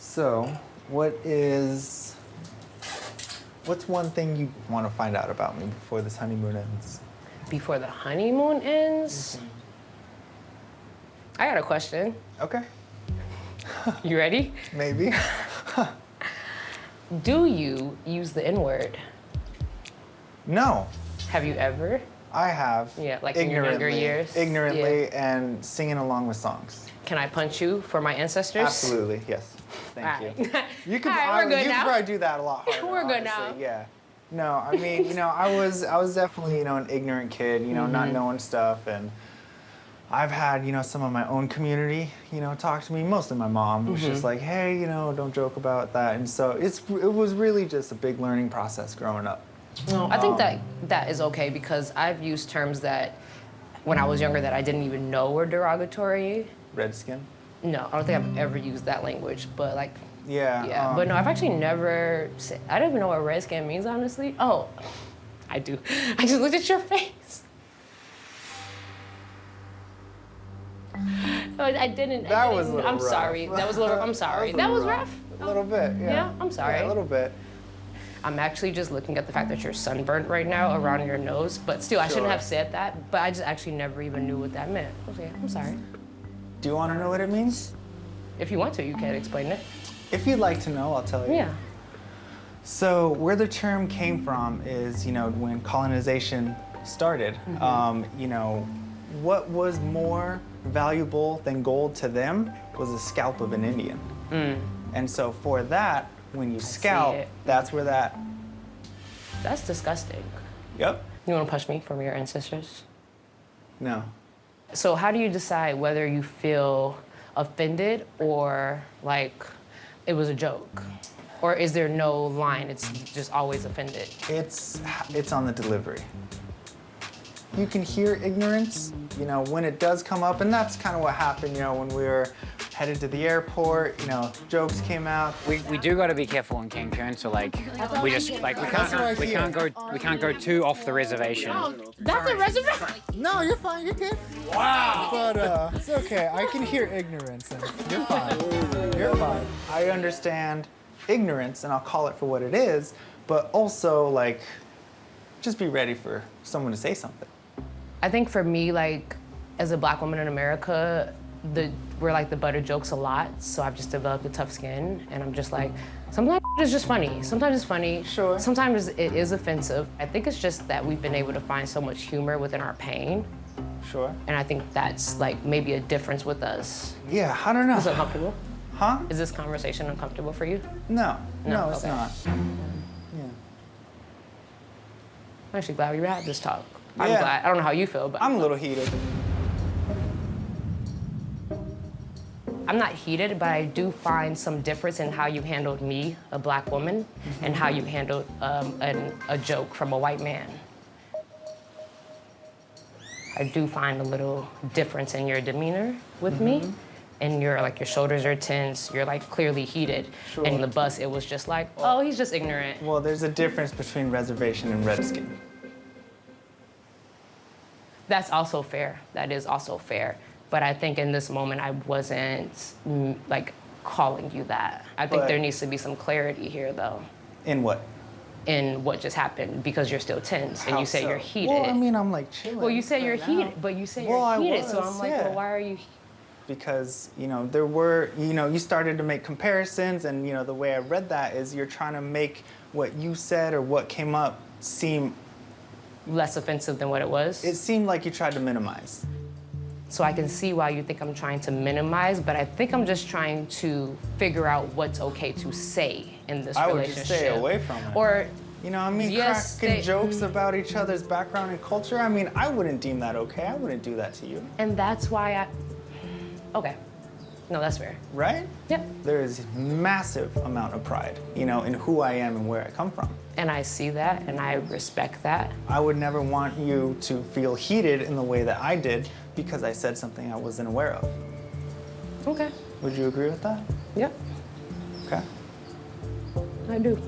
So, what's one thing you want to find out about me before this honeymoon ends? Before the honeymoon ends? I got a question. Okay. You ready? Maybe. Do you use the N-word? No. Have you ever? I have. Yeah, like in your younger years? Ignorantly and singing along with songs. Can I punch you for my ancestors? Absolutely, yes. Thank you. You could, All right, we're good you now. could probably do that a lot harder. We're good honestly. now. Yeah. No, I mean, I was definitely, an ignorant kid, not knowing stuff, and I've had, some of my own community, talk to me. Mostly my mom was just like, hey, don't joke about that, and so it was really just a big learning process growing up. No, I think that is okay because I've used terms that when I was younger that I didn't even know were derogatory. Redskin? No, I don't think I've ever used that language, but like. Yeah. But no, I've actually never said, I don't even know what redskin means, honestly. Oh, I do. I just looked at your face. No, I didn't. That was a little I'm rough. sorry. That was a little rough. I'm sorry. That was rough? A little bit, yeah. Yeah, I'm sorry. Yeah, a little bit. I'm actually just looking at the fact that you're sunburnt right now around your nose, but still, I shouldn't have said that, but I just actually never even knew what that meant. Okay, I'm sorry. Do you want to know what it means? If you want to, you can explain it. If you'd like to know, I'll tell you. Yeah. So where the term came from is, when colonization started, what was more valuable than gold to them was the scalp of an Indian. And so for that, when you scalp, that's where that... That's disgusting. Yep. You want to punch me from your ancestors? No. So how do you decide whether you feel offended or like it was a joke? Or is there no line, it's just always offended? It's on the delivery. You can hear ignorance, when it does come up, and that's kind of what happened, when we were headed to the airport, jokes came out. We do got to be careful in Cancun, so we can't go too off the reservation. That's a reservation? No, you're fine, you're good. Wow. But it's okay, I can hear ignorance, and you're fine. You're fine. I understand ignorance, and I'll call it for what it is, but also, just be ready for someone to say something. I think for me, as a Black woman in America, we're the butt of jokes a lot, so I've just developed a tough skin, and I'm just sometimes it's just funny. Sometimes it's funny. Sure. Sometimes it is offensive. I think it's just that we've been able to find so much humor within our pain. Sure. And I think that's maybe a difference with us. Yeah, I don't know. Is it uncomfortable? Huh? Is this conversation uncomfortable for you? No, it's okay. not. Yeah. I'm actually glad we had this talk. I'm Yeah. glad. I don't know how you feel, but I'm a little heated. I'm not heated, but I do find some difference in how you handled me, a Black woman, and how you handled a joke from a white man. I do find a little difference in your demeanor with me. And your shoulders are tense, you're clearly heated. Sure. And the bus, it was just oh, he's just ignorant. Well, there's a difference between reservation and redskin. That's also fair. That is also fair. But I think in this moment, I wasn't calling you that. I think there needs to be some clarity here, though. In what? In what just happened, because you're still tense and How you say so? you're heated. Well, I mean, I'm chilling. Well, you say you're heated, but you say you're heated, so I'm well, why are you? Because, there were, you started to make comparisons, and, the way I read that is you're trying to make what you said or what came up seem Less offensive than what it was? It seemed like you tried to minimize. So I can see why you think I'm trying to minimize, but I think I'm just trying to figure out what's okay to say in this relationship. I would just stay away from it. Or, cracking jokes about each other's background and culture. I mean, I wouldn't deem that okay. I wouldn't do that to you. And that's why okay. No, that's fair. Right? Yep. There is massive amount of pride, in who I am and where I come from. And I see that, and I respect that. I would never want you to feel heated in the way that I did because I said something I wasn't aware of. Okay. Would you agree with that? Yep. Okay. I do.